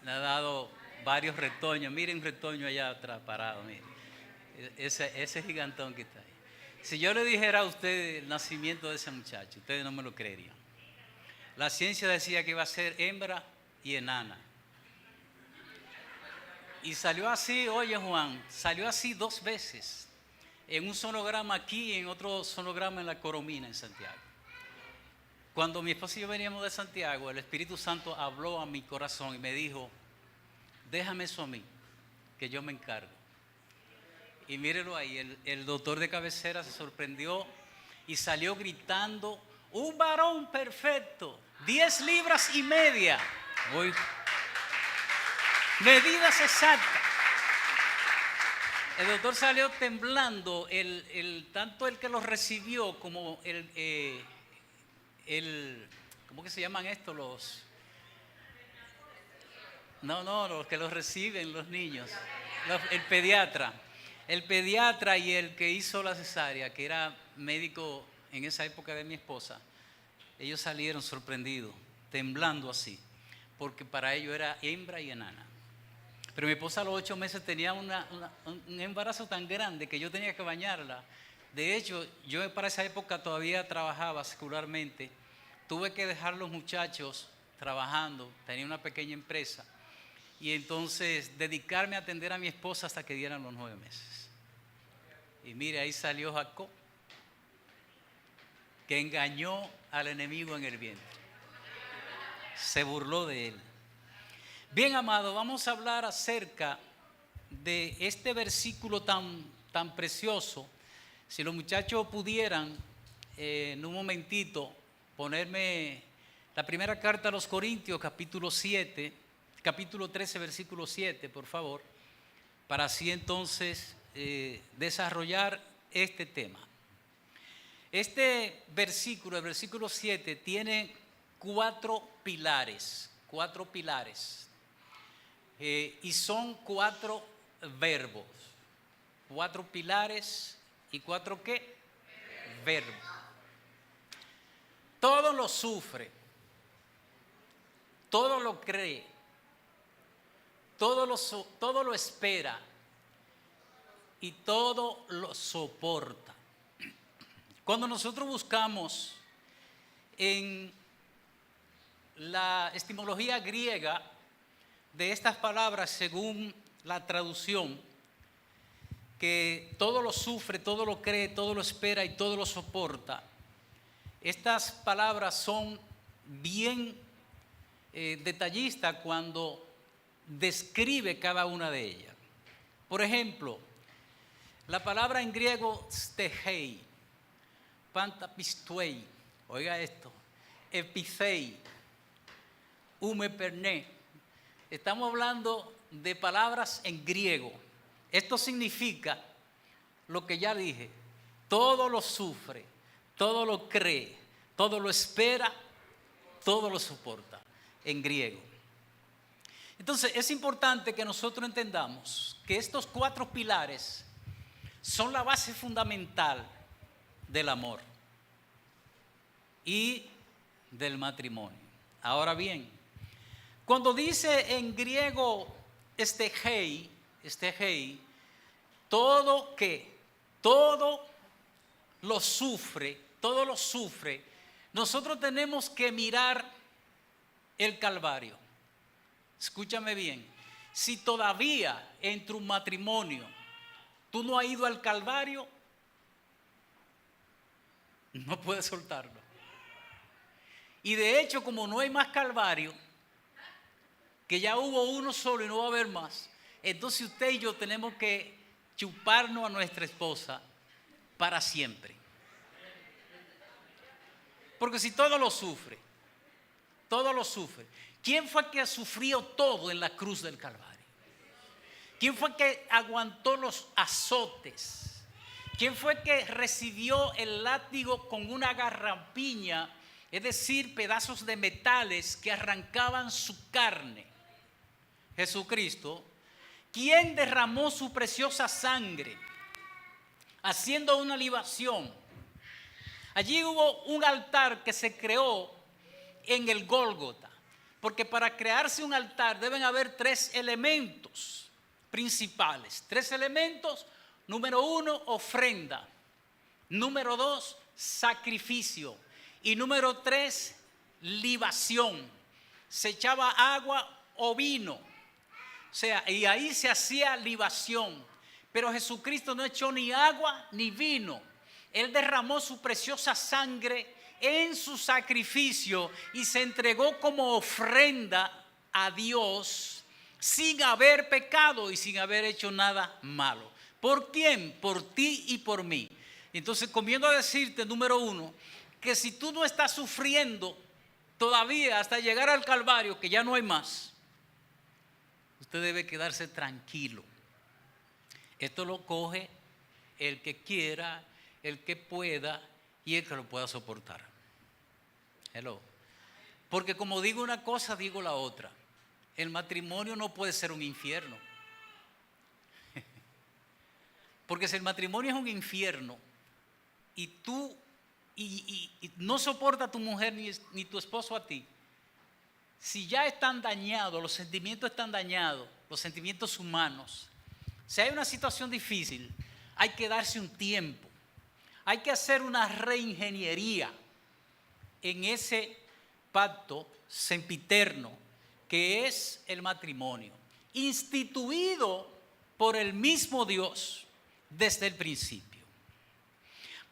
le ha dado varios retoños. Miren un retoño allá atrás parado, miren. Ese gigantón que está ahí. Si yo le dijera a usted el nacimiento de ese muchacho, ustedes no me lo creerían. La ciencia decía que iba a ser hembra y enana. Y salió así, oye Juan, salió así 2 veces. En un sonograma aquí y en otro sonograma en La Coromina, en Santiago. Cuando mi esposa y yo veníamos de Santiago, el Espíritu Santo habló a mi corazón y me dijo, déjame eso a mí, que yo me encargo. Y mírelo ahí, el doctor de cabecera se sorprendió y salió gritando, un varón perfecto, 10 libras y media. Uy. Medidas exactas. El doctor salió temblando, tanto el que lo recibió como ¿cómo que se llaman estos? Los que los reciben los niños. El pediatra y el que hizo la cesárea, que era médico en esa época de mi esposa, ellos salieron sorprendidos, temblando así, porque para ellos era hembra y enana. Pero mi esposa a los 8 meses tenía un embarazo tan grande que yo tenía que bañarla. De hecho, yo para esa época todavía trabajaba secularmente. Tuve que dejar los muchachos trabajando, tenía una pequeña empresa. Y entonces dedicarme a atender a mi esposa hasta que dieran los 9 meses. Y mire, ahí salió Jacob, que engañó al enemigo en el vientre. Se burló de él. Bien, amado, vamos a hablar acerca de este versículo tan precioso. Si los muchachos pudieran en un momentito ponerme la primera carta a los Corintios, capítulo 13, versículo 7, por favor, para así entonces desarrollar este tema. Este versículo, el versículo 7, tiene 4 pilares. Y son 4 verbos, 4 pilares y 4 ¿qué? Verbos. Todo lo sufre, todo lo cree, todo lo espera y todo lo soporta. Cuando nosotros buscamos en la etimología griega de estas palabras, según la traducción, que todo lo sufre, todo lo cree, todo lo espera y todo lo soporta, estas palabras son bien detallistas cuando describe cada una de ellas. Por ejemplo, la palabra en griego stehei, pantapistuei, oiga esto, epithei, umeperné. Estamos hablando de palabras en griego. Esto significa lo que ya dije, todo lo sufre, todo lo cree, todo lo espera, todo lo soporta, en griego. Entonces es importante que nosotros entendamos que estos 4 pilares son la base fundamental del amor y del matrimonio. Ahora bien, cuando dice en griego stehei, todo lo sufre, nosotros tenemos que mirar el Calvario. Escúchame bien, si todavía en tu matrimonio tú no has ido al Calvario, no puedes soltarlo. Y de hecho, como no hay más Calvario, que ya hubo uno solo y no va a haber más, entonces usted y yo tenemos que chuparnos a nuestra esposa para siempre. Porque si todo lo sufre, ¿quién fue que sufrió todo en la cruz del Calvario? ¿Quién fue que aguantó los azotes? ¿Quién fue que recibió el látigo con una garrampiña, es decir, pedazos de metales que arrancaban su carne? Jesucristo. ¿Quién derramó su preciosa sangre haciendo una libación? Allí hubo un altar que se creó en el Gólgota. Porque para crearse un altar deben haber 3 elementos principales. 3 elementos. Número 1, ofrenda. Número 2, sacrificio. Y número 3, libación. Se echaba agua o vino. O sea, y ahí se hacía libación. Pero Jesucristo no echó ni agua ni vino. Él derramó su preciosa sangre en su sacrificio y se entregó como ofrenda a Dios sin haber pecado y sin haber hecho nada malo. ¿Por quién? Por ti y por mí. Entonces comienzo a decirte, número 1, que si tú no estás sufriendo todavía hasta llegar al Calvario, que ya no hay más, usted debe quedarse tranquilo. Esto lo coge el que quiera, el que pueda y el que lo pueda soportar. Hello. Porque como digo una cosa, digo la otra. El matrimonio no puede ser un infierno. Porque si el matrimonio es un infierno y tú y no soporta a tu mujer ni tu esposo a ti, si ya están dañados, los sentimientos están dañados, los sentimientos humanos, si hay una situación difícil, hay que darse un tiempo, hay que hacer una reingeniería en ese pacto sempiterno que es el matrimonio, instituido por el mismo Dios desde el principio.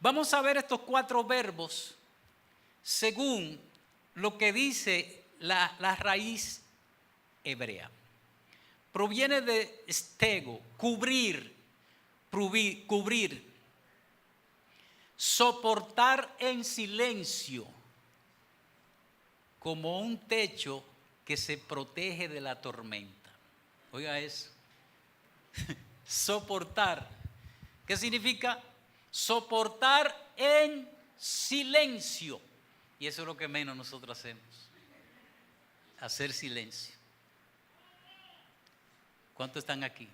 Vamos a ver estos 4 verbos según lo que dice la raíz hebrea. Proviene de stego, cubrir, soportar en silencio, como un techo que se protege de la tormenta. Oiga eso. Soportar. ¿Qué significa? Soportar en silencio. Y eso es lo que menos nosotros hacemos. Hacer silencio. ¿Cuántos están aquí?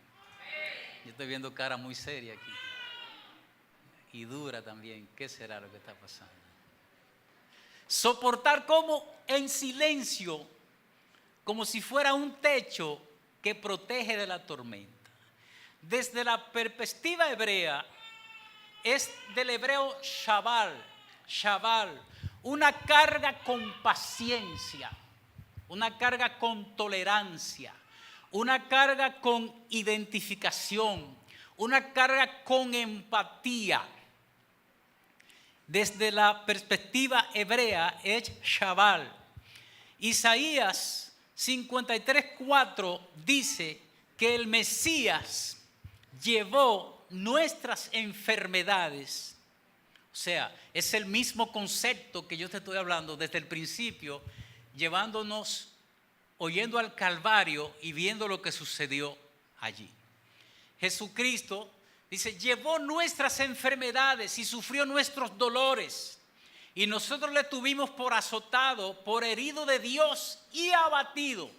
Yo estoy viendo cara muy seria aquí. Y dura también. ¿Qué será lo que está pasando? Soportar como en silencio, como si fuera un techo que protege de la tormenta. Desde la perspectiva hebrea, es del hebreo shaval, una carga con paciencia, una carga con tolerancia, una carga con identificación, una carga con empatía. Desde la perspectiva hebrea es shaval. Isaías 53:4 dice que el Mesías llevó nuestras enfermedades. O sea, es el mismo concepto que yo te estoy hablando desde el principio, llevándonos, oyendo al Calvario y viendo lo que sucedió allí. Jesucristo dice, llevó nuestras enfermedades y sufrió nuestros dolores. Y nosotros le tuvimos por azotado, por herido de Dios y abatido.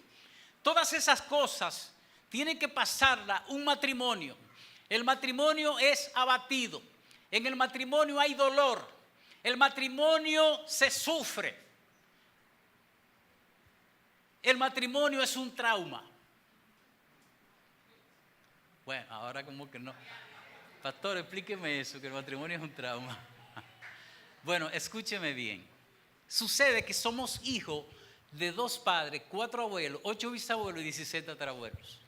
Todas esas cosas tienen que pasarla un matrimonio. El matrimonio es abatido. En el matrimonio hay dolor. El matrimonio se sufre. El matrimonio es un trauma. Bueno, ahora como que no. Pastor, explíqueme eso, que el matrimonio es un trauma. Bueno, escúcheme bien. Sucede que somos hijos de 2 padres, 4 abuelos, 8 bisabuelos y 16 tatarabuelos.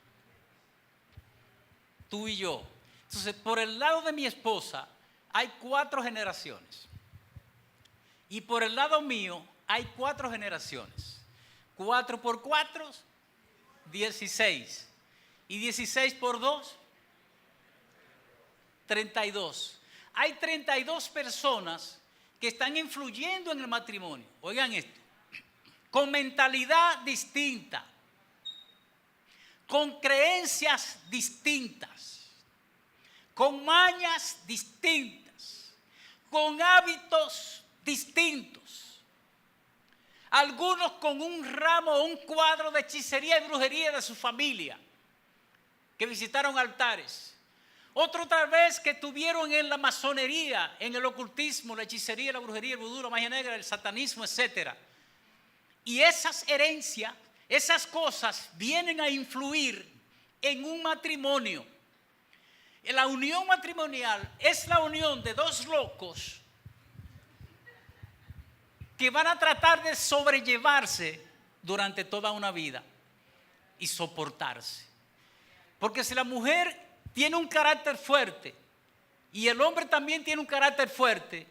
Tú y yo. Entonces, por el lado de mi esposa hay 4 generaciones. Y por el lado mío hay 4 generaciones. 4 por 4, 16. Y 16 por 2, 32. Hay 32 personas que están influyendo en el matrimonio. Oigan esto. Con mentalidad distinta. Con creencias distintas. Con mañas distintas. Con hábitos distintos. Algunos con un ramo o un cuadro de hechicería y brujería de su familia, que visitaron altares. Otros tal vez que tuvieron en la masonería, en el ocultismo, la hechicería, la brujería, el vudú, la magia negra, el satanismo, etc. Y esas herencias, esas cosas vienen a influir en un matrimonio. La unión matrimonial es la unión de dos locos que van a tratar de sobrellevarse durante toda una vida y soportarse. Porque si la mujer tiene un carácter fuerte y el hombre también tiene un carácter fuerte,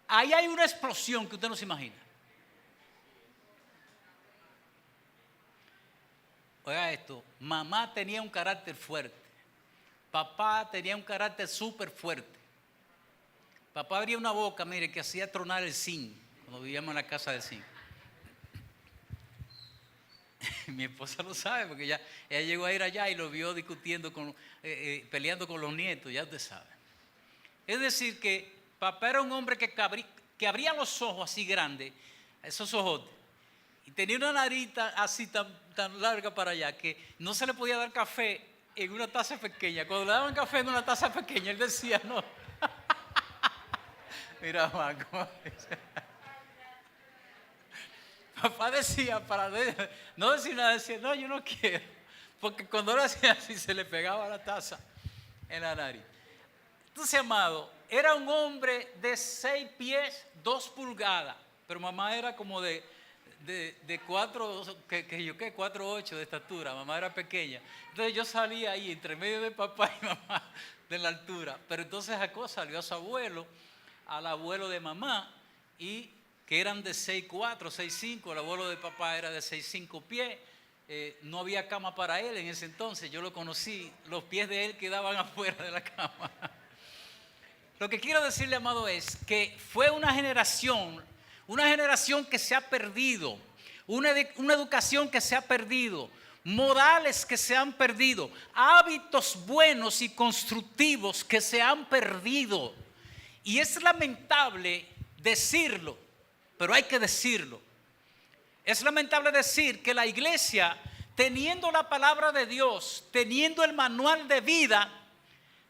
ahí hay una explosión que usted no se imagina. Oiga esto, mamá tenía un carácter fuerte, papá tenía un carácter súper fuerte. Papá abría una boca, mire, que hacía tronar el zinc cuando vivíamos en la casa de zinc. Mi esposa lo sabe porque ella llegó a ir allá y lo vio discutiendo, peleando con los nietos, ya usted sabe. Es decir que papá era un hombre que abría los ojos así grandes, esos ojos, y tenía una narita así tan larga para allá que no se le podía dar café en una taza pequeña. Cuando le daban café en una taza pequeña, él decía no. Mira, Juan, ¿cómo dice? Papá decía, para no decir nada, decía, no, yo no quiero. Porque cuando lo hacía así, se le pegaba la taza en la nariz. Entonces, amado, era un hombre de 6 pies, 2 pulgadas. Pero mamá era como de 4, 4'8" de estatura. Mamá era pequeña. Entonces yo salía ahí entre medio de papá y mamá de la altura. Pero entonces Jacob salió a su abuelo, al abuelo de mamá, y que eran de 6'4", 6'5", el abuelo de papá era de 6'5" pies, no había cama para él en ese entonces, yo lo conocí, los pies de él quedaban afuera de la cama. Lo que quiero decirle, amado, es que fue una generación que se ha perdido, una educación que se ha perdido, modales que se han perdido, hábitos buenos y constructivos que se han perdido. Y es lamentable decirlo, pero hay que decirlo. Es lamentable decir que la iglesia, teniendo la palabra de Dios, teniendo el manual de vida,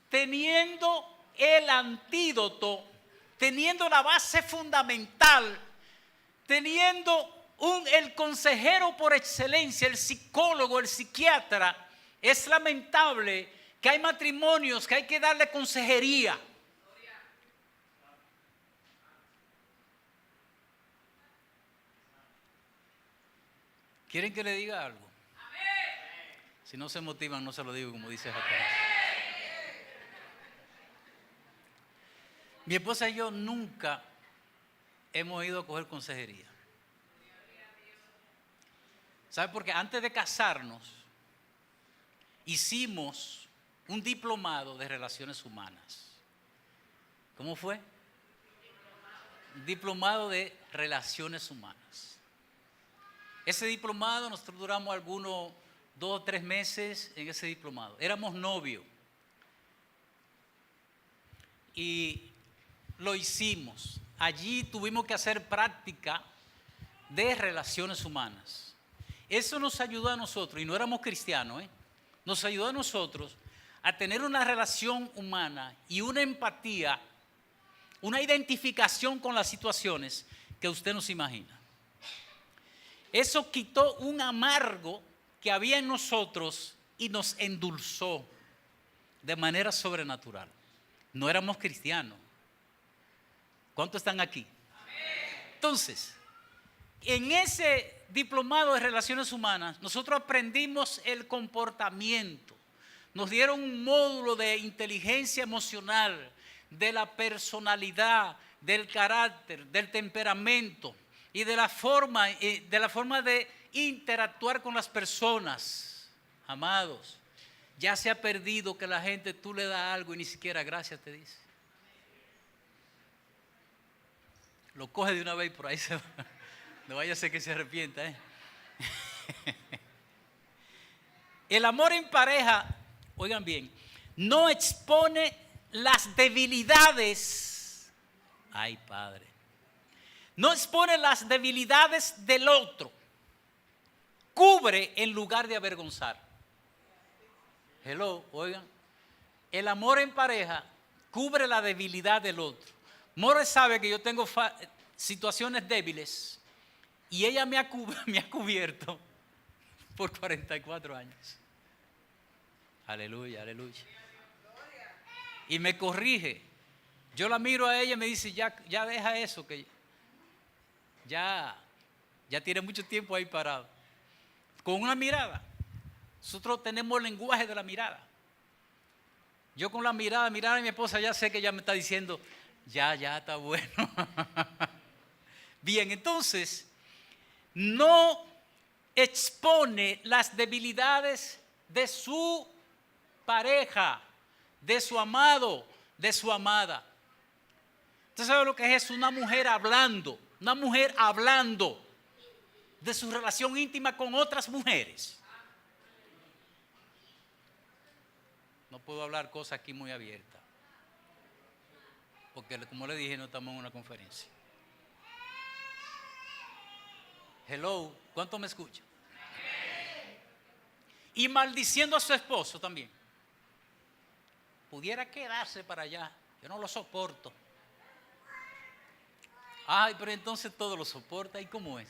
teniendo el antídoto, teniendo la base fundamental, teniendo el consejero por excelencia, el psicólogo, el psiquiatra, es lamentable que hay matrimonios que hay que darle consejería. ¿Quieren que le diga algo? Si no se motivan, no se lo digo, como dice Jacob. Mi esposa y yo nunca hemos ido a coger consejería. ¿Sabe por qué? Antes de casarnos, hicimos un diplomado de relaciones humanas. ¿Cómo fue? Un diplomado de relaciones humanas. Ese diplomado, nosotros duramos algunos 2 o 3 meses en ese diplomado. Éramos novios. Y lo hicimos. Allí tuvimos que hacer práctica de relaciones humanas. Eso nos ayudó a nosotros, y no éramos cristianos, nos ayudó a nosotros a tener una relación humana y una empatía, una identificación con las situaciones que usted no se imagina. Eso quitó un amargo que había en nosotros y nos endulzó de manera sobrenatural. No éramos cristianos. ¿Cuántos están aquí? Entonces, en ese diplomado de relaciones humanas, nosotros aprendimos el comportamiento. Nos dieron un módulo de inteligencia emocional, de la personalidad, del carácter, del temperamento y de la forma de interactuar con las personas. Amados, ya se ha perdido que la gente, tú le das algo y ni siquiera gracias te dice. Lo coge de una vez y por ahí se va. No vaya a ser que se arrepienta, El amor en pareja, oigan bien, no expone las debilidades. Ay, Padre. No expone las debilidades del otro. Cubre en lugar de avergonzar. Hello, oigan. El amor en pareja cubre la debilidad del otro. More sabe que yo tengo situaciones débiles Y ella me ha cubierto por 44 años. Aleluya, aleluya. Y me corrige. Yo la miro a ella y me dice, ya deja eso, que ya tiene mucho tiempo ahí parado. Con una mirada. Nosotros tenemos el lenguaje de la mirada. Yo con la mirada a mi esposa, ya sé que ella me está diciendo, ya está bueno. Bien, entonces, no expone las debilidades de su pareja, de su amado, de su amada. ¿Usted sabe lo que es eso? Una mujer hablando de su relación íntima con otras mujeres. No puedo hablar cosas aquí muy abiertas, porque como le dije, no estamos en una conferencia. Hello, ¿cuánto me escuchan? Y maldiciendo a su esposo también. Pudiera quedarse para allá, yo no lo soporto. Ay, pero entonces todo lo soporta. ¿Y cómo es?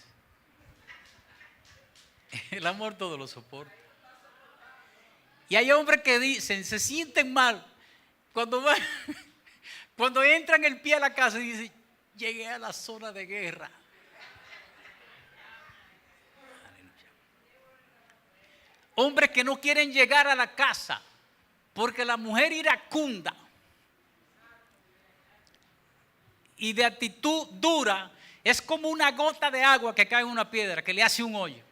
El amor todo lo soporta. Y hay hombres que dicen, se sienten mal cuando entran el pie a la casa y dicen, llegué a la zona de guerra. Aleluya. Hombres que no quieren llegar a la casa porque la mujer iracunda y de actitud dura es como una gota de agua que cae en una piedra que le hace un hoyo.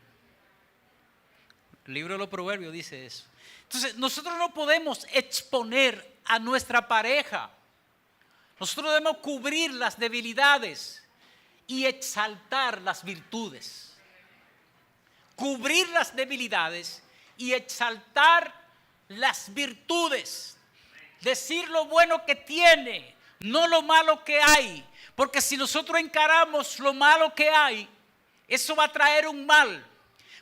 El libro de los Proverbios dice eso. Entonces, nosotros no podemos exponer a nuestra pareja. Nosotros debemos cubrir las debilidades y exaltar las virtudes. Cubrir las debilidades y exaltar las virtudes. Decir lo bueno que tiene, no lo malo que hay. Porque si nosotros encaramos lo malo que hay, eso va a traer un mal.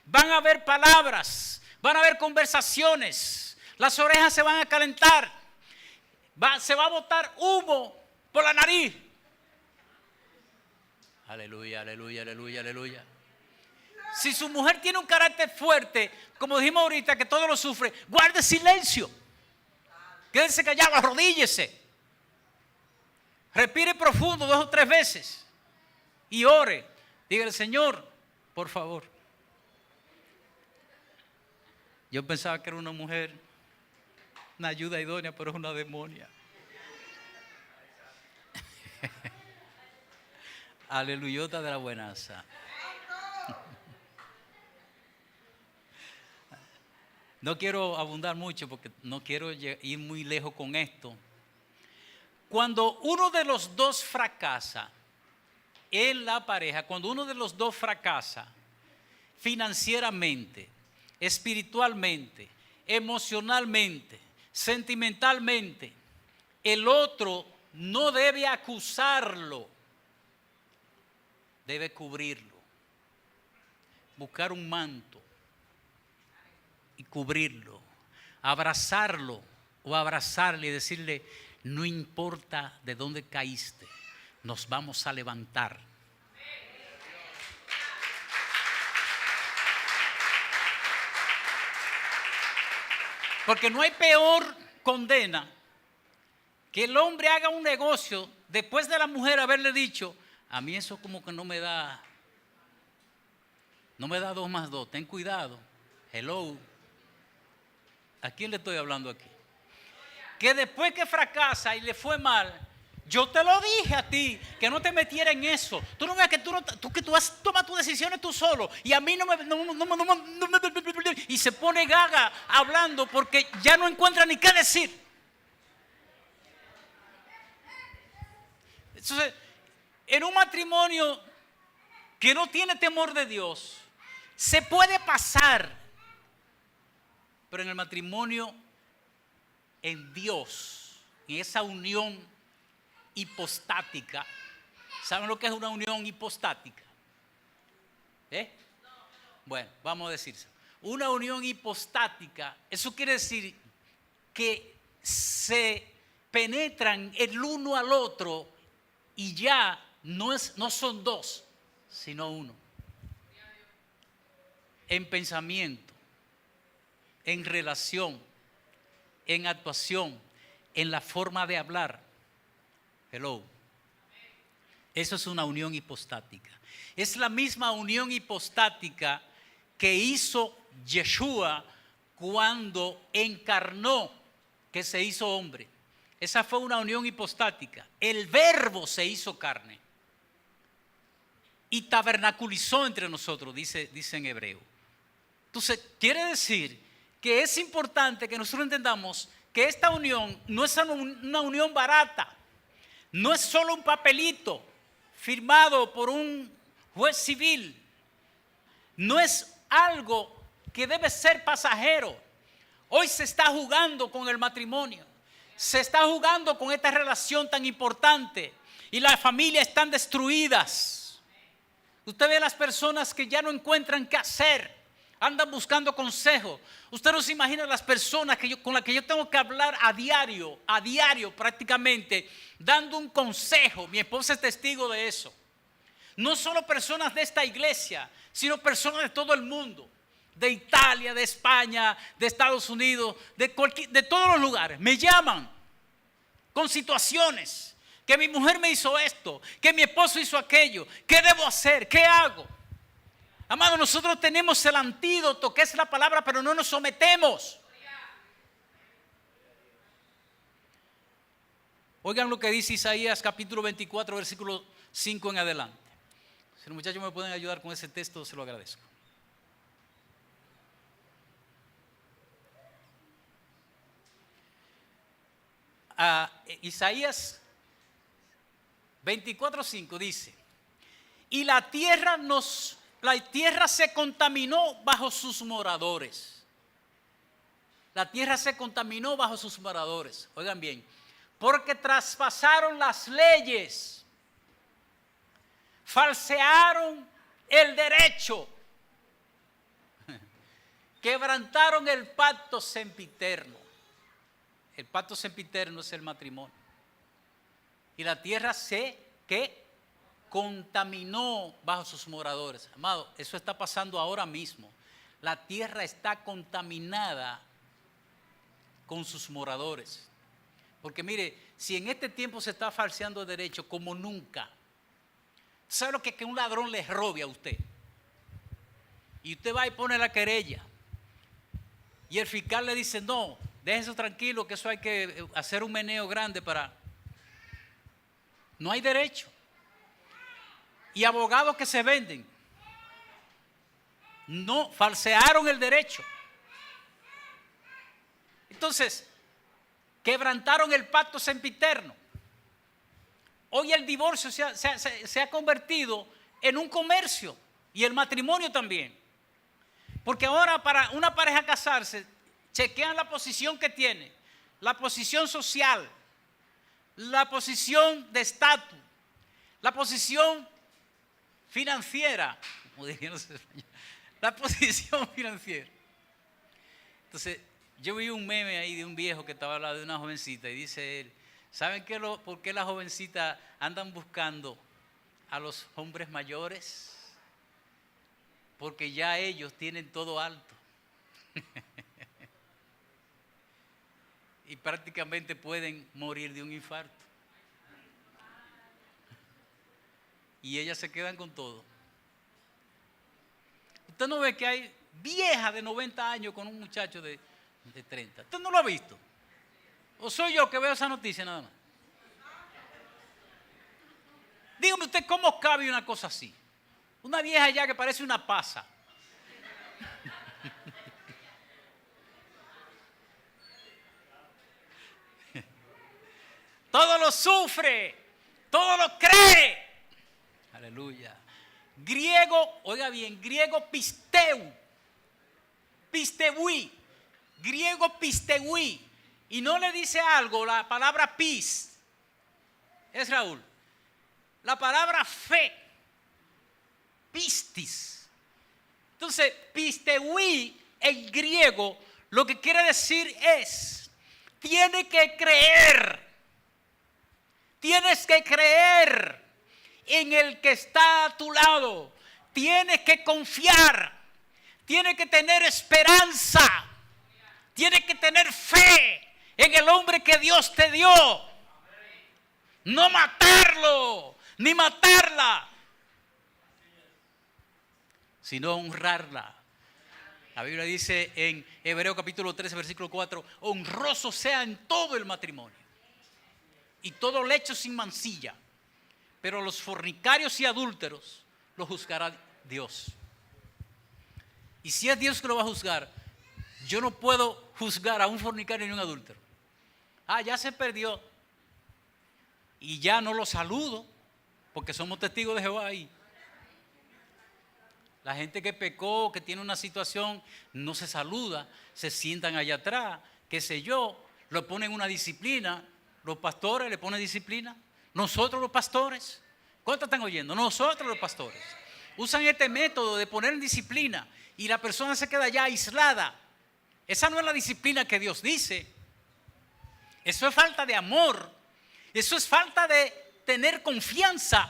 Van a haber palabras, van a haber conversaciones, las orejas se van a calentar, se va a botar humo por la nariz. Aleluya, aleluya, aleluya, aleluya. Si su mujer tiene un carácter fuerte, como dijimos ahorita, que todo lo sufre, guarde silencio. Quédese callado, arrodíllese. Respire profundo 2 o 3 veces y ore. Dígale, Señor, por favor. Yo pensaba que era una mujer, una ayuda idónea, pero es una demonia. Aleluyota de la buenaza. No quiero abundar mucho porque no quiero ir muy lejos con esto. Cuando uno de los dos fracasa en la pareja, cuando uno de los dos fracasa financieramente, espiritualmente, emocionalmente, sentimentalmente, el otro no debe acusarlo, debe cubrirlo, buscar un manto y cubrirlo, abrazarlo o abrazarle y decirle, no importa de dónde caíste, nos vamos a levantar. Porque no hay peor condena que el hombre haga un negocio después de la mujer haberle dicho, a mí eso como que no me da 2 más 2, ten cuidado. Hello. ¿A quién le estoy hablando aquí? Que después que fracasa y le fue mal, yo te lo dije a ti, que no te metiera en eso. Tú no veas que tú tomas tus decisiones tú solo. Y a mí no me y se pone gaga hablando porque ya no encuentra ni qué decir. Entonces, en un matrimonio que no tiene temor de Dios, se puede pasar. Pero en el matrimonio, en Dios, en esa unión hipostática. ¿Saben lo que es una unión hipostática? Bueno, vamos a decirse. Una unión hipostática, eso quiere decir que se penetran el uno al otro y ya no son 2, sino 1. en pensamiento, en relación, en actuación, en la forma de hablar. Hello. Eso es una unión hipostática. Es la misma unión hipostática que hizo Yeshua cuando encarnó, que se hizo hombre. Esa fue una unión hipostática. El Verbo se hizo carne y tabernaculizó entre nosotros, dice en hebreo. Entonces, quiere decir que es importante que nosotros entendamos que esta unión no es una unión barata, no es solo un papelito firmado por un juez civil, no es algo que debe ser pasajero. Hoy se está jugando con el matrimonio, se está jugando con esta relación tan importante y las familias están destruidas. Usted ve a las personas que ya no encuentran qué hacer, andan buscando consejo. Usted no se imagina las personas con las que yo tengo que hablar a diario prácticamente, dando un consejo. Mi esposa es testigo de eso. No solo personas de esta iglesia, sino personas de todo el mundo, de Italia, de España, de Estados Unidos, de todos los lugares. Me llaman con situaciones, que mi mujer me hizo esto, que mi esposo hizo aquello. ¿Qué debo hacer? ¿Qué hago? Amado, nosotros tenemos el antídoto, que es la palabra, pero no nos sometemos. Oigan lo que dice Isaías capítulo 24, versículo 5 en adelante. Si los muchachos me pueden ayudar con ese texto, se lo agradezco. Isaías 24:5 dice: y la tierra se contaminó bajo sus moradores. La tierra se contaminó bajo sus moradores. Oigan bien, porque traspasaron las leyes, falsearon el derecho, quebrantaron el pacto sempiterno. El pacto sempiterno es el matrimonio. Y la tierra se contaminó bajo sus moradores. Amado, eso está pasando ahora mismo. La tierra está contaminada con sus moradores. Porque mire, si en este tiempo se está falseando el derecho como nunca, ¿sabe lo que es que un ladrón le robe a usted? Y usted va y pone la querella. Y el fiscal le dice: no, déjese tranquilo, que eso hay que hacer un meneo grande para... No hay derecho. Y abogados que se venden. No, falsearon el derecho. Entonces, quebrantaron el pacto sempiterno. Hoy el divorcio se ha convertido en un comercio, y el matrimonio también. Porque ahora para una pareja casarse, chequean la posición que tiene, la posición social, la posición de estatus, la posición financiera, como dirían los españoles, la posición financiera. Entonces, yo vi un meme ahí de un viejo que estaba hablando de una jovencita y dice él: ¿saben por qué las jovencitas andan buscando a los hombres mayores? Porque ya ellos tienen todo alto. Y prácticamente pueden morir de un infarto. Y ellas se quedan con todo. Usted no ve que hay viejas de 90 años con un muchacho de 30. ¿Usted no lo ha visto? ¿O soy yo que veo esa noticia nada más? Dígame usted, ¿cómo cabe una cosa así? Una vieja ya que parece una pasa. Todo lo sufre, todo lo cree. Aleluya. Griego, oiga bien, griego pisteu, pisteui, griego pisteui. Y no le dice algo la palabra pis, es Raúl, la palabra fe, pistis. Entonces, pisteui en griego lo que quiere decir es: tiene que creer. Tienes que creer en el que está a tu lado. Tienes que confiar. tiene que tener esperanza, tiene que tener fe en el hombre que Dios te dio. No matarlo, ni matarla, sino honrarla. La Biblia dice en Hebreos capítulo 13, versículo 4, honroso sea en todo el matrimonio y todo lecho sin mancilla, pero los fornicarios y adúlteros los juzgará Dios. Y si es Dios que lo va a juzgar, yo no puedo juzgar a un fornicario ni a un adúltero. Ya se perdió y ya no lo saludo porque somos testigos de Jehová ahí. La gente que pecó, que tiene una situación, no se saluda, se sientan allá atrás, qué sé yo, lo ponen una disciplina. Los pastores le ponen disciplina. Nosotros los pastores, ¿cuántos están oyendo? Nosotros los pastores usan este método de poner en disciplina y la persona se queda ya aislada. Esa no es la disciplina que Dios dice. Eso es falta de amor. Eso es falta de tener confianza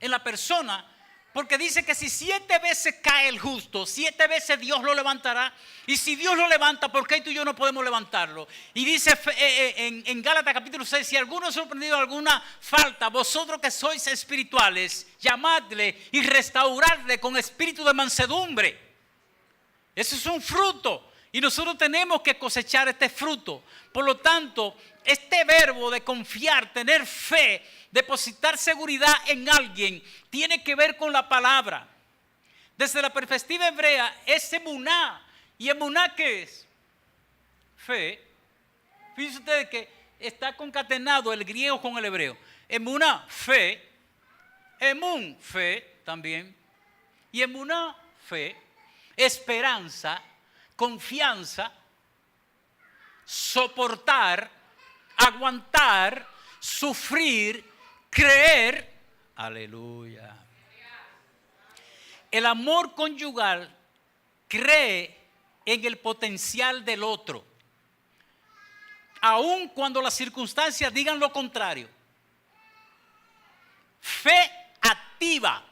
en la persona. Porque dice que si 7 veces cae el justo, 7 veces Dios lo levantará. Y si Dios lo levanta, ¿por qué tú y yo no podemos levantarlo? Y dice en Gálatas capítulo 6, si alguno ha sorprendido alguna falta, vosotros que sois espirituales, llamadle y restauradle con espíritu de mansedumbre. Eso es un fruto. Y nosotros tenemos que cosechar este fruto. Por lo tanto, este verbo de confiar, tener fe, depositar seguridad en alguien, tiene que ver con la palabra. Desde la perspectiva hebrea es emuná. ¿Y emuná qué es? Fe. Fíjense ustedes que está concatenado el griego con el hebreo. Emuná, fe. Emun, fe también. Y emuná, fe. Esperanza, confianza, soportar, aguantar, sufrir, creer. Aleluya. El amor conyugal cree en el potencial del otro, aun cuando las circunstancias digan lo contrario. Fe activa.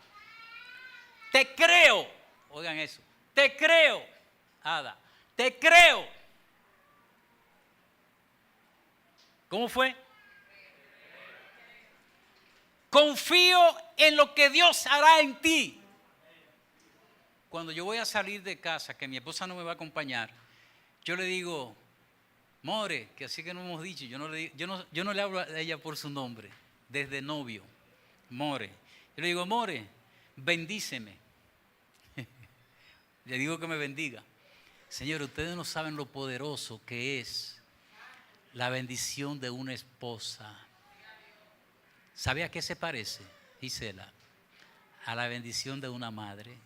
Te creo. Oigan eso. Te creo. Ada. Te creo. ¿Cómo fue? Confío en lo que Dios hará en ti. Cuando yo voy a salir de casa, que mi esposa no me va a acompañar, yo le digo, more, que así que no hemos dicho, yo no le hablo a ella por su nombre, desde novio, more. Yo le digo, more, bendíceme. Le digo que me bendiga. Señor, ustedes no saben lo poderoso que es la bendición de una esposa. ¿Sabe a qué se parece, Gisela? A la bendición de una madre.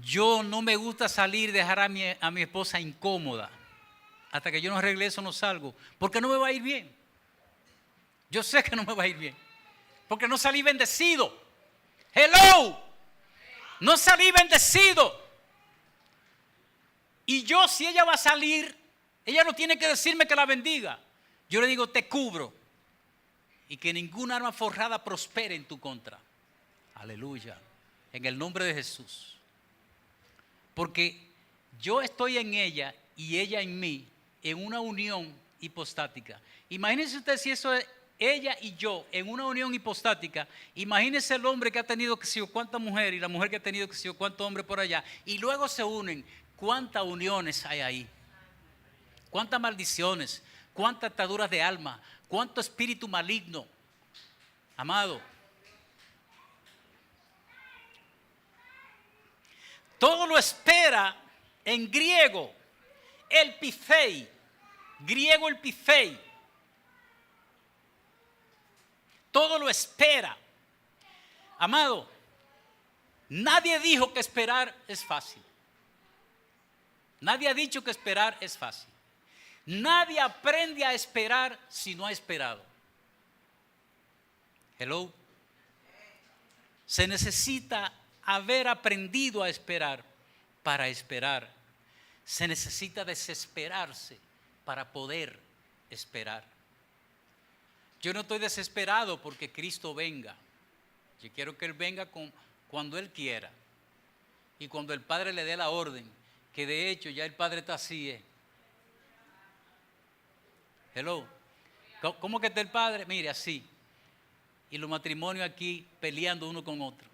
Yo no me gusta salir y dejar a mi esposa incómoda. Hasta que yo no arregle eso no salgo. Porque no me va a ir bien. Yo sé que no me va a ir bien. Porque no salí bendecido. Hello. No salí bendecido. Y yo, si ella va a salir, ella no tiene que decirme que la bendiga. Yo le digo, te cubro. Y que ninguna arma forjada prospere en tu contra. Aleluya. En el nombre de Jesús. Porque yo estoy en ella y ella en mí, en una unión hipostática. Imagínense usted si eso es ella y yo en una unión hipostática. Imagínense el hombre que ha tenido que sé yo cuánta mujer y la mujer que ha tenido que sé yo cuánto hombre por allá. Y luego se unen. ¿Cuántas uniones hay ahí? ¿Cuántas maldiciones? ¿Cuántas ataduras de alma? ¿Cuánto espíritu maligno? Amado. Todo lo espera en griego. El pithei. Griego el pithei. Todo lo espera. Amado, nadie dijo que esperar es fácil. Nadie ha dicho que esperar es fácil. Nadie aprende a esperar si no ha esperado. Hello. Se necesita haber aprendido a esperar para esperar. Se necesita desesperarse para poder esperar. Yo no estoy desesperado porque Cristo venga. Yo quiero que Él venga cuando Él quiera. Y cuando el Padre le dé la orden, que de hecho ya el Padre está así. Hello. ¿Cómo que está el Padre? Mire, así. Y los matrimonios aquí peleando uno con otro.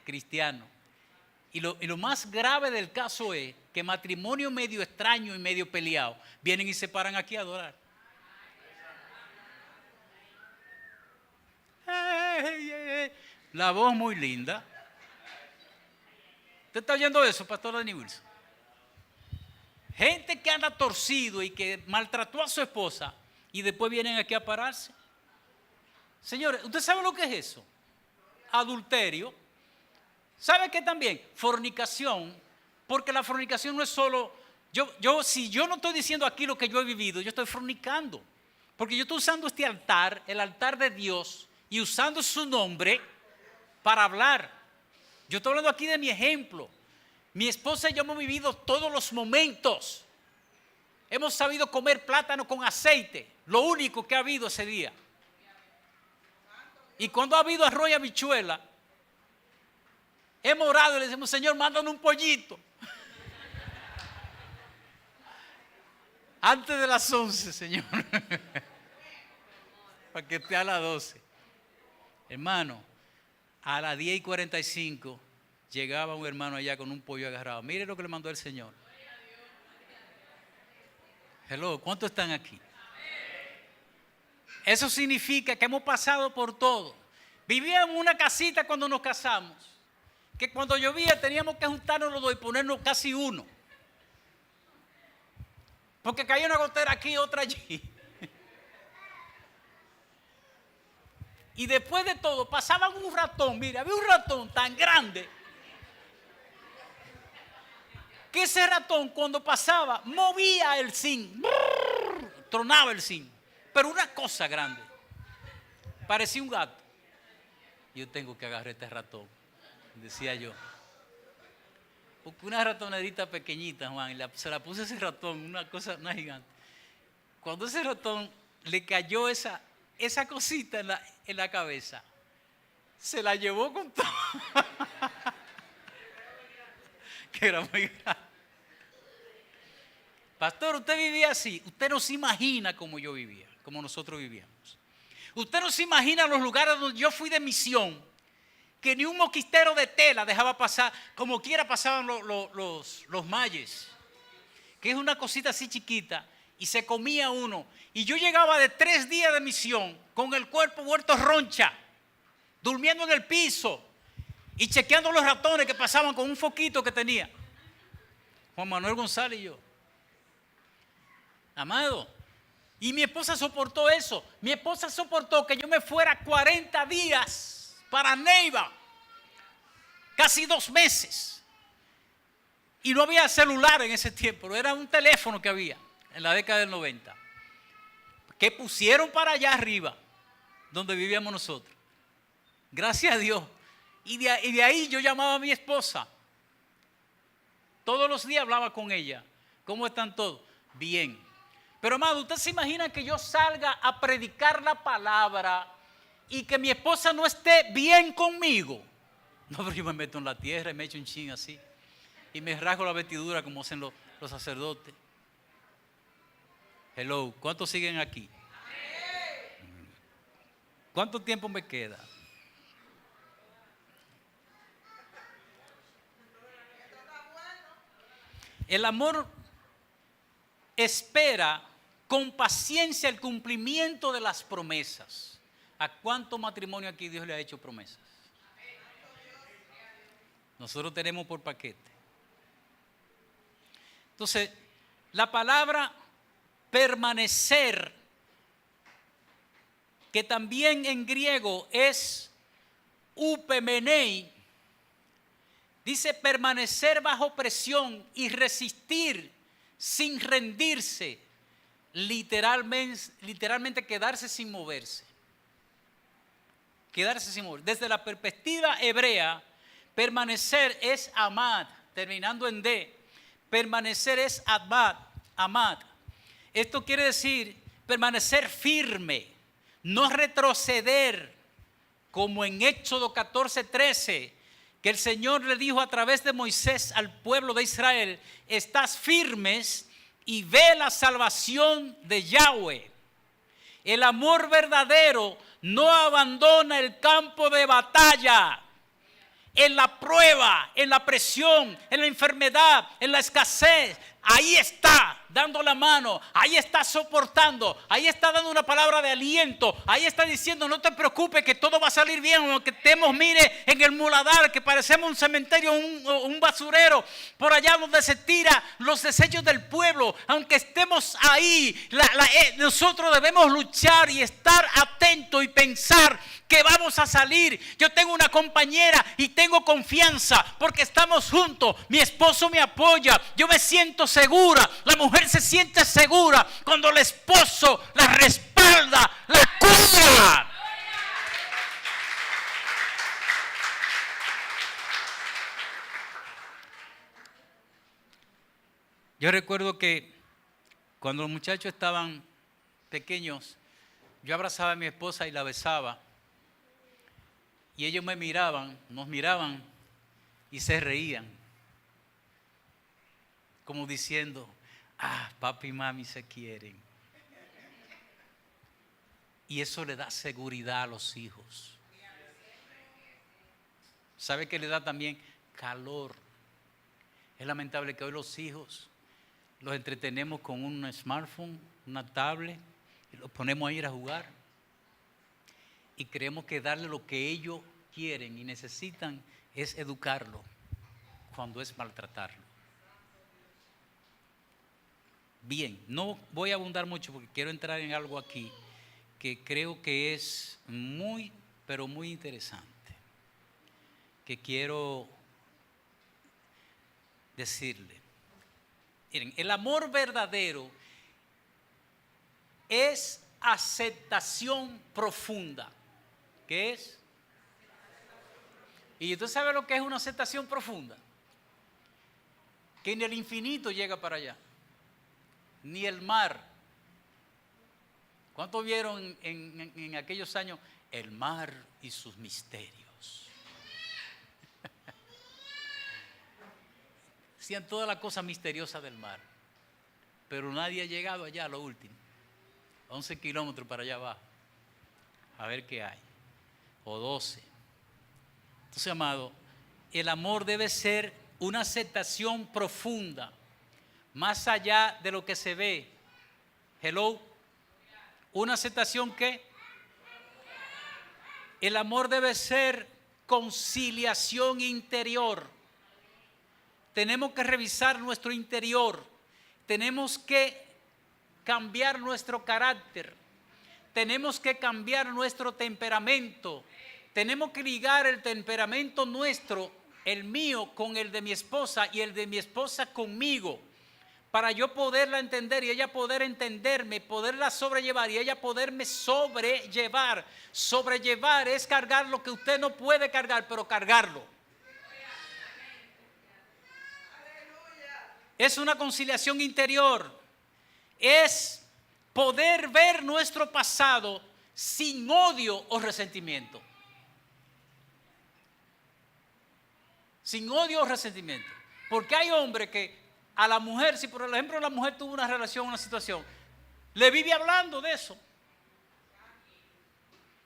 Cristianos. Y lo más grave del caso es que matrimonios medio extraños y medio peleados vienen y se paran aquí a adorar. La voz muy linda. ¿Usted está oyendo eso, Pastor Danny Wilson? Gente que anda torcido y que maltrató a su esposa y después vienen aquí a pararse. Señores, ¿usted sabe lo que es eso? Adulterio. ¿Sabe qué también? Fornicación. Porque la fornicación no es solo... Si yo no estoy diciendo aquí lo que yo he vivido, yo estoy fornicando. Porque yo estoy usando este altar, el altar de Dios, y usando su nombre para hablar. Yo estoy hablando aquí de mi ejemplo. Mi esposa y yo hemos vivido todos los momentos. Hemos sabido comer plátano con aceite, lo único que ha habido ese día. Y cuando ha habido arroz y habichuela, hemos orado y le decimos, Señor, mándanos un pollito. Antes de las 11, Señor. Para que esté a las 12. Hermano, a las 10:45 llegaba un hermano allá con un pollo agarrado. Mire lo que le mandó el Señor. Hello, ¿cuántos están aquí? Eso significa que hemos pasado por todo. Vivíamos en una casita cuando nos casamos, que cuando llovía teníamos que juntarnos los dos y ponernos casi uno. Porque caía una gotera aquí, otra allí. Y después de todo, pasaban un ratón. Mira, había un ratón tan grande que ese ratón cuando pasaba movía el zinc. Tronaba el zinc. Pero una cosa grande. Parecía un gato. Yo tengo que agarrar este ratón, decía yo. Porque una ratonerita pequeñita, Juan, y se la puse a ese ratón, una cosa, una gigante. Cuando ese ratón le cayó esa cosita en la cabeza, se la llevó con todo. Que era muy grande. Pastor, usted vivía así. Usted no se imagina cómo yo vivía, como nosotros vivíamos. Usted no se imagina los lugares donde yo fui de misión, que ni un mosquitero de tela dejaba pasar, como quiera pasaban los mayes, que es una cosita así chiquita, y se comía uno. Y yo llegaba de 3 días de misión con el cuerpo vuelto roncha, durmiendo en el piso y chequeando los ratones que pasaban con un foquito que tenía. Juan Manuel González y yo. Amado, y mi esposa soportó eso. Mi esposa soportó que yo me fuera 40 días para Neiva, casi 2 meses. Y no había celular en ese tiempo, era un teléfono que había en la década del 90, que pusieron para allá arriba, donde vivíamos nosotros. Gracias a Dios. Y de ahí yo llamaba a mi esposa. Todos los días hablaba con ella. ¿Cómo están todos? Bien. Pero amado, ¿usted se imagina que yo salga a predicar la palabra y que mi esposa no esté bien conmigo? No, pero yo me meto en la tierra y me echo un chin así. Y me rasgo la vestidura como hacen los sacerdotes. Hello, ¿cuántos siguen aquí? ¿Cuánto tiempo me queda? El amor espera con paciencia el cumplimiento de las promesas. ¿A cuánto matrimonio aquí Dios le ha hecho promesas? Nosotros tenemos por paquete. Entonces, la palabra permanecer, que también en griego es upemenei, dice permanecer bajo presión y resistir sin rendirse, literalmente quedarse sin moverse. Quedarse sin moverse. Desde la perspectiva hebrea, permanecer es amad, terminando en D. Permanecer es amad. Esto quiere decir permanecer firme, no retroceder, como en Éxodo 14:13, que el Señor le dijo a través de Moisés al pueblo de Israel: estás firmes y ve la salvación de Yahweh. El amor verdadero no abandona el campo de batalla. En la prueba, en la presión, en la enfermedad, en la escasez, ahí está dando la mano, ahí está soportando, ahí está dando una palabra de aliento, ahí está diciendo: no te preocupes, que todo va a salir bien, aunque estemos, mire, en el muladar, que parecemos un cementerio, un basurero, por allá donde se tira los desechos del pueblo. Aunque estemos ahí, nosotros debemos luchar y estar atentos y pensar que vamos a salir. Yo tengo una compañera y tengo confianza porque estamos juntos. Mi esposo me apoya, yo me siento segura. La mujer se siente segura cuando el esposo la respalda, la cuida. Yo recuerdo que cuando los muchachos estaban pequeños, yo abrazaba a mi esposa y la besaba. Y ellos me miraban, nos miraban y se reían. Como diciendo: papi y mami se quieren. Y eso le da seguridad a los hijos. ¿Sabe qué le da también? Calor. Es lamentable que hoy los hijos los entretenemos con un smartphone, una tablet, y los ponemos a ir a jugar. Y creemos que darle lo que ellos quieren y necesitan es educarlo, cuando es maltratarlo. Bien, no voy a abundar mucho porque quiero entrar en algo aquí que creo que es muy, pero muy interesante, que quiero decirle. Miren, el amor verdadero es aceptación profunda. ¿Qué es? ¿Y usted sabe lo que es una aceptación profunda? Que ni el infinito llega para allá, ni el mar. ¿Cuántos vieron en aquellos años el mar y sus misterios? Hacían toda la cosa misteriosa del mar, pero nadie ha llegado allá a lo último, 11 kilómetros para allá abajo, a ver qué hay, o 12. Entonces, amado, el amor debe ser una aceptación profunda, más allá de lo que se ve. Hello. Una aceptación que el amor debe ser conciliación interior. Tenemos que revisar nuestro interior. Tenemos que cambiar nuestro carácter. Tenemos que cambiar nuestro temperamento. Tenemos que ligar el temperamento nuestro, el mío, con el de mi esposa y el de mi esposa conmigo, para yo poderla entender y ella poder entenderme, poderla sobrellevar y ella poderme sobrellevar. Sobrellevar es cargar lo que usted no puede cargar, pero cargarlo. Es una conciliación interior. Es poder ver nuestro pasado sin odio o resentimiento. Sin odio o resentimiento. Porque hay hombres que a la mujer, si por ejemplo la mujer tuvo una relación, una situación, le vive hablando de eso.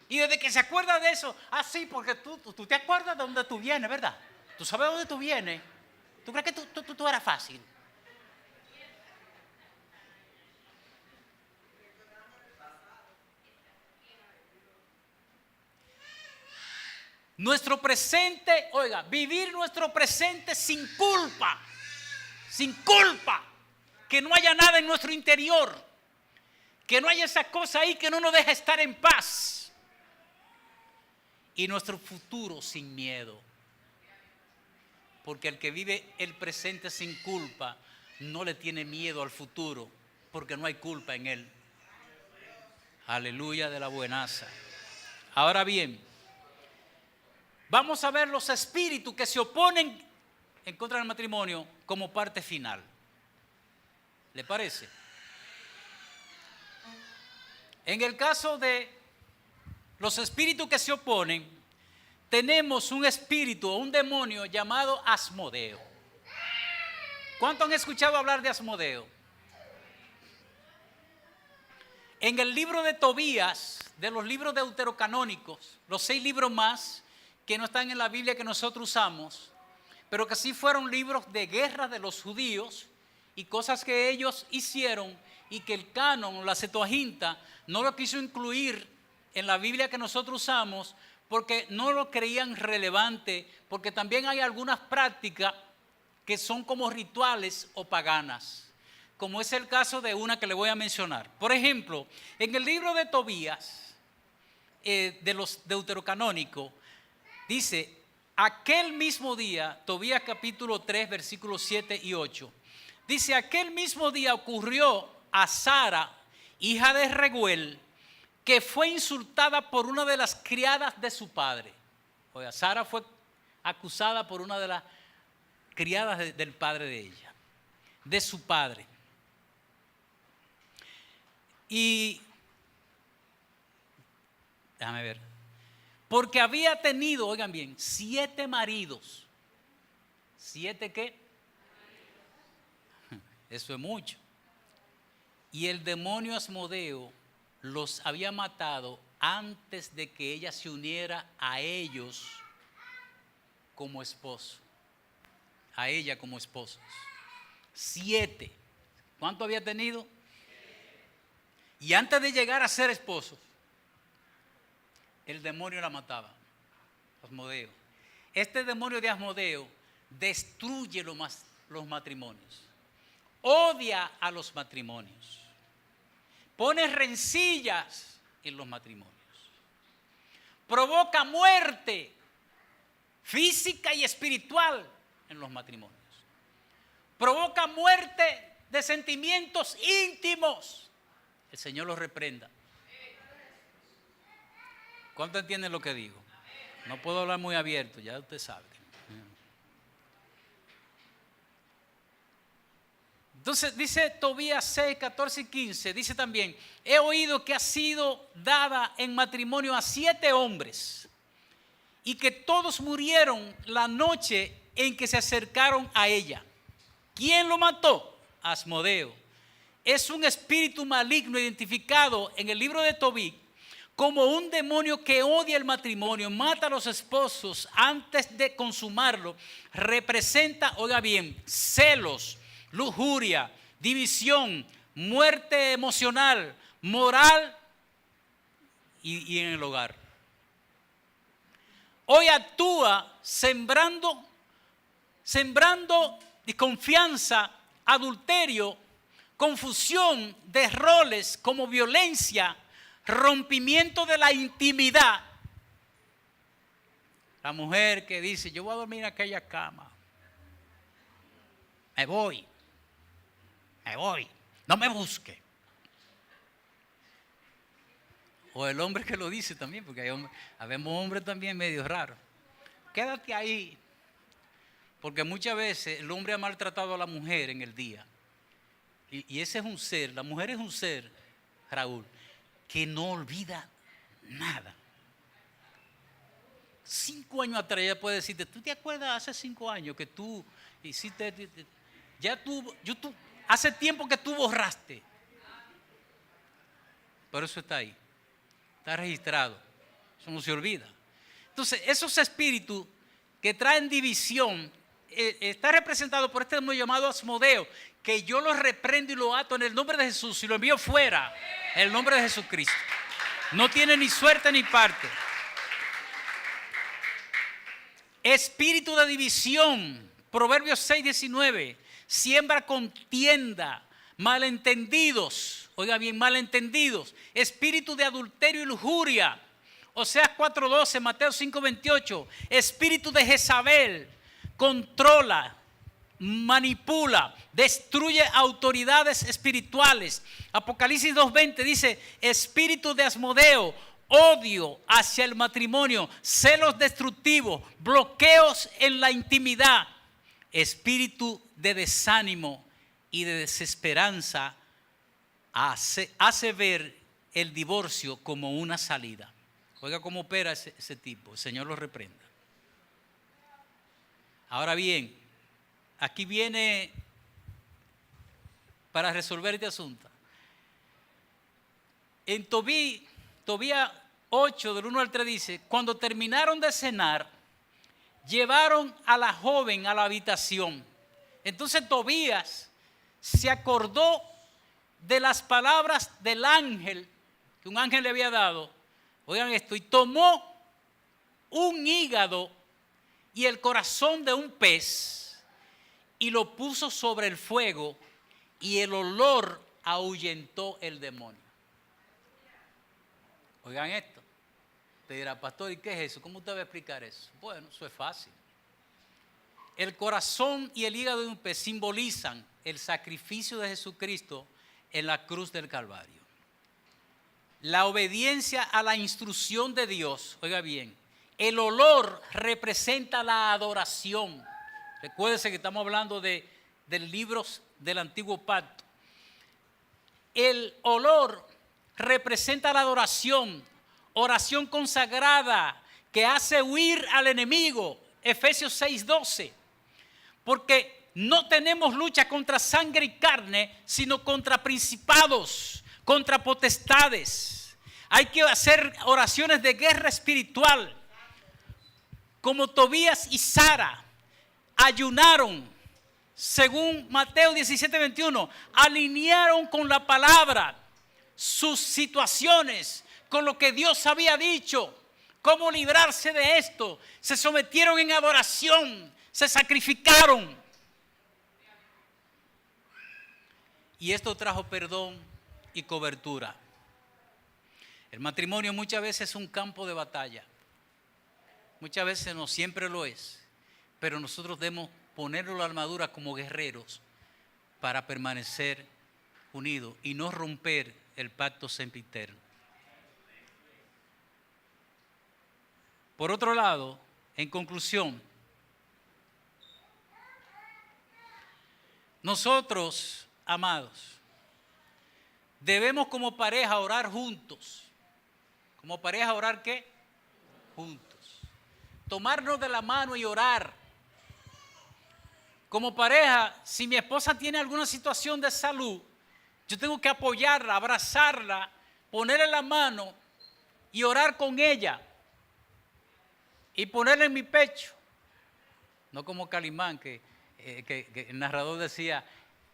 Y desde que se acuerda de eso, sí, porque tú te acuerdas de dónde tú vienes, ¿verdad? Tú sabes de dónde tú vienes. ¿Tú crees que tú eras fácil? Nuestro presente, oiga, vivir nuestro presente sin culpa. Sin culpa. Que no haya nada en nuestro interior. Que no haya esa cosa ahí que no nos deja estar en paz. Y nuestro futuro sin miedo. Porque el que vive el presente sin culpa no le tiene miedo al futuro, porque no hay culpa en él. Aleluya de la buenaza. Ahora bien, vamos a ver los espíritus que se oponen en contra del matrimonio como parte final. ¿Le parece? En el caso de los espíritus que se oponen, tenemos un espíritu o un demonio llamado Asmodeo. ¿Cuántos han escuchado hablar de Asmodeo? En el libro de Tobías, de los libros deuterocanónicos, los 6 libros más que no están en la Biblia que nosotros usamos, pero que sí fueron libros de guerra de los judíos y cosas que ellos hicieron y que el canon, la Septuaginta, no lo quiso incluir en la Biblia que nosotros usamos porque no lo creían relevante, porque también hay algunas prácticas que son como rituales o paganas, como es el caso de una que le voy a mencionar. Por ejemplo, en el libro de Tobías, de los deuterocanónicos, dice, aquel mismo día, Tobías capítulo 3, versículos 7 y 8, dice, aquel mismo día ocurrió a Sara, hija de Reguel, que fue insultada por una de las criadas de su padre. O sea, Sara fue acusada por una de las criadas del padre de ella, de su padre. Y, déjame ver, porque había tenido, oigan bien, 7 maridos. ¿7 qué? Eso es mucho. Y el demonio Asmodeo los había matado antes de que ella se uniera a ellos como esposo. A ella como esposos. 7. ¿Cuánto había tenido? Y antes de llegar a ser esposos, el demonio la mataba. Asmodeo. Este demonio de Asmodeo destruye los matrimonios. Odia a los matrimonios. Pone rencillas en los matrimonios. Provoca muerte física y espiritual en los matrimonios. Provoca muerte de sentimientos íntimos. El Señor los reprenda. ¿Cuánto entienden lo que digo? No puedo hablar muy abierto, ya usted sabe. Entonces dice Tobías 6, 14 y 15, dice también, he oído que ha sido dada en matrimonio a 7 hombres y que todos murieron la noche en que se acercaron a ella. ¿Quién lo mató? Asmodeo. Es un espíritu maligno identificado en el libro de Tobit como un demonio que odia el matrimonio, mata a los esposos antes de consumarlo. Representa, oiga bien, celos, lujuria, división, muerte emocional, moral y en el hogar. Hoy actúa sembrando desconfianza, adulterio, confusión de roles como violencia, rompimiento de la intimidad. La mujer que dice, yo voy a dormir en aquella cama, me voy, no me busque. O el hombre que lo dice también, porque habemos hombres también medio raros. Quédate ahí, porque muchas veces el hombre ha maltratado a la mujer en el día. Y ese es un ser, la mujer es un ser, Raúl, que no olvida nada. 5 años atrás ella puede decirte, ¿tú te acuerdas hace 5 años que tú hiciste, hace tiempo que tú borraste? Pero eso está ahí, está registrado, eso no se olvida. Entonces, esos espíritus que traen división, está representado por este demonio llamado Asmodeo, que yo lo reprendo y lo ato en el nombre de Jesús y lo envío fuera en el nombre de Jesucristo. No tiene ni suerte ni parte. Espíritu de división, Proverbios 6:19, siembra contienda, malentendidos, oiga bien, malentendidos, espíritu de adulterio y lujuria, Oseas 4:12, Mateo 5:28, espíritu de Jezabel, controla, manipula, destruye autoridades espirituales. Apocalipsis 2:20 dice, espíritu de Asmodeo, odio hacia el matrimonio, celos destructivos, bloqueos en la intimidad, espíritu de desánimo y de desesperanza, hace ver el divorcio como una salida. Oiga cómo opera ese tipo, el Señor lo reprenda. Ahora bien, aquí viene para resolver este asunto. En Tobías 8, del 1 al 3 dice, cuando terminaron de cenar, llevaron a la joven a la habitación. Entonces Tobías se acordó de las palabras del ángel, que un ángel le había dado. Oigan esto, y tomó un hígado y el corazón de un pez y lo puso sobre el fuego y el olor ahuyentó el demonio. Oigan esto. Te dirá, pastor, ¿y qué es eso? ¿Cómo usted va a explicar eso? Bueno, eso es fácil. El corazón y el hígado de un pez simbolizan el sacrificio de Jesucristo en la cruz del Calvario. La obediencia a la instrucción de Dios, oiga bien, el olor representa la adoración. Recuérdense que estamos hablando de libros del Antiguo Pacto. El olor representa la adoración, oración consagrada que hace huir al enemigo. Efesios 6:12. Porque no tenemos lucha contra sangre y carne, sino contra principados, contra potestades. Hay que hacer oraciones de guerra espiritual. Como Tobías y Sara ayunaron, según Mateo 17:21, alinearon con la palabra sus situaciones, con lo que Dios había dicho, cómo librarse de esto. Se sometieron en adoración, se sacrificaron. Y esto trajo perdón y cobertura. El matrimonio muchas veces es un campo de batalla. Muchas veces no siempre lo es. Pero nosotros debemos ponernos la armadura como guerreros para permanecer unidos y no romper el pacto sempiterno. Por otro lado, en conclusión, nosotros, amados, debemos como pareja orar juntos. ¿Como pareja orar qué? Juntos. Tomarnos de la mano y orar. Como pareja, si mi esposa tiene alguna situación de salud, yo tengo que apoyarla, abrazarla, ponerle la mano y orar con ella. Y ponerla en mi pecho. No como Calimán, que el narrador decía,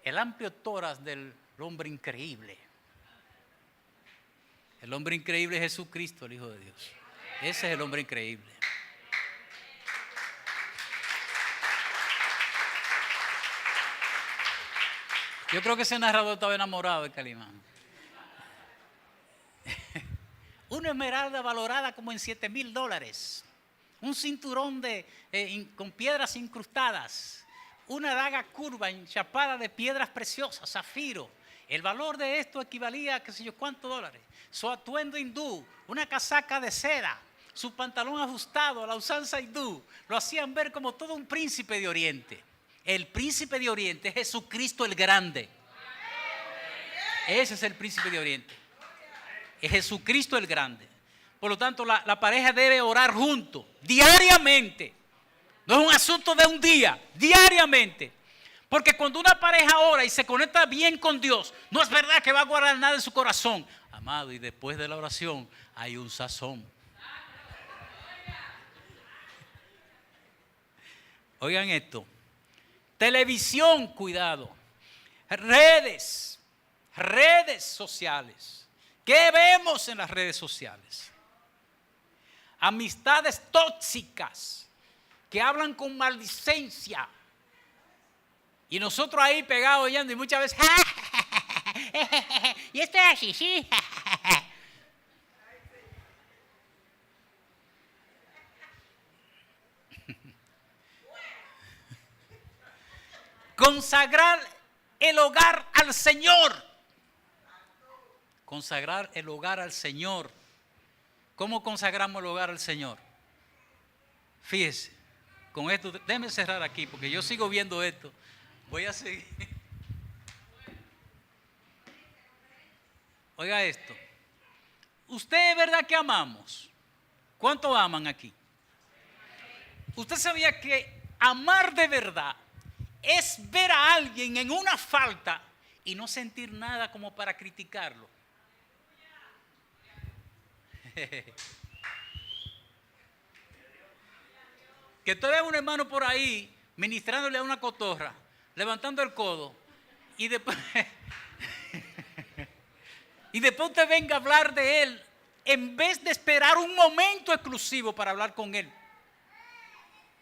el amplio tórax del hombre increíble. El hombre increíble es Jesucristo, el Hijo de Dios. Ese es el hombre increíble. Yo creo que ese narrador estaba enamorado de Calimán. Una esmeralda valorada como en $7,000. Un cinturón con piedras incrustadas. Una daga curva enchapada de piedras preciosas, zafiro. El valor de esto equivalía a qué sé yo cuántos dólares. Su atuendo hindú, una casaca de seda, su pantalón ajustado a la usanza hindú, lo hacían ver como todo un príncipe de Oriente. El príncipe de Oriente es Jesucristo el Grande. Ese es el príncipe de Oriente. Es Jesucristo el Grande. Por lo tanto, la pareja debe orar juntos, diariamente. No es un asunto de un día, diariamente. Porque cuando una pareja ora y se conecta bien con Dios, no es verdad que va a guardar nada en su corazón. Amado, y después de la oración hay un sazón. Oigan esto. Televisión, cuidado. Redes sociales. ¿Qué vemos en las redes sociales? Amistades tóxicas que hablan con maldicencia. Y nosotros ahí pegados oyendo y muchas veces, y esto es así, sí. Consagrar el hogar al Señor. Consagrar el hogar al Señor. ¿Cómo consagramos el hogar al Señor? Fíjese, con esto, déjeme cerrar aquí porque yo sigo viendo esto. Voy a seguir. Oiga esto. ¿Usted es verdad que amamos? ¿Cuánto aman aquí? ¿Usted sabía que amar de verdad es ver a alguien en una falta y no sentir nada como para criticarlo? Que tú veas a un hermano por ahí ministrándole a una cotorra, levantando el codo, y después, y después usted venga a hablar de él, en vez de esperar un momento exclusivo para hablar con él.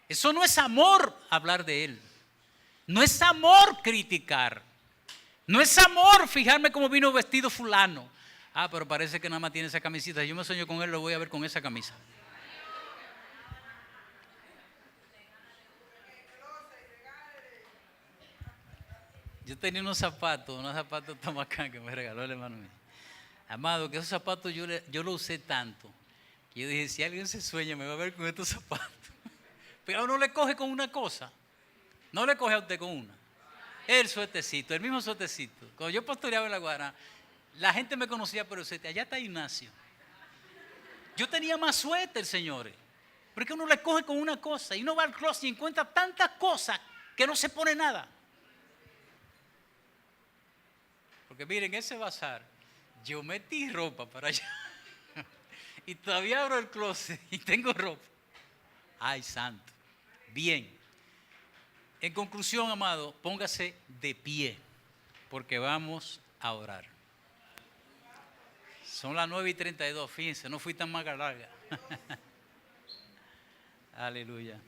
Eso no es amor, hablar de él. No es amor criticar. No es amor fijarme cómo vino vestido fulano. Ah, pero parece que nada más tiene esa camisita. Yo me sueño con él, lo voy a ver con esa camisa. Yo tenía unos zapatos tan bacanos que me regaló el hermano mío. Amado, que esos zapatos yo los usé tanto. Que yo dije, si alguien se sueña, me va a ver con estos zapatos. Pero uno le coge con una cosa. No le coge a usted con una. El suertecito, el mismo suertecito. Cuando yo pastoreaba en La Guarana, la gente me conocía por el suerte. Allá está Ignacio. Yo tenía más suéter, señores. Porque uno le coge con una cosa. Y uno va al closet y encuentra tantas cosas que no se pone nada. Porque miren, ese bazar, yo metí ropa para allá. Y todavía abro el closet y tengo ropa. Ay, santo. Bien. En conclusión, amado, póngase de pie, porque vamos a orar. Son las 9:32, fíjense, no fui tan larga. Aleluya.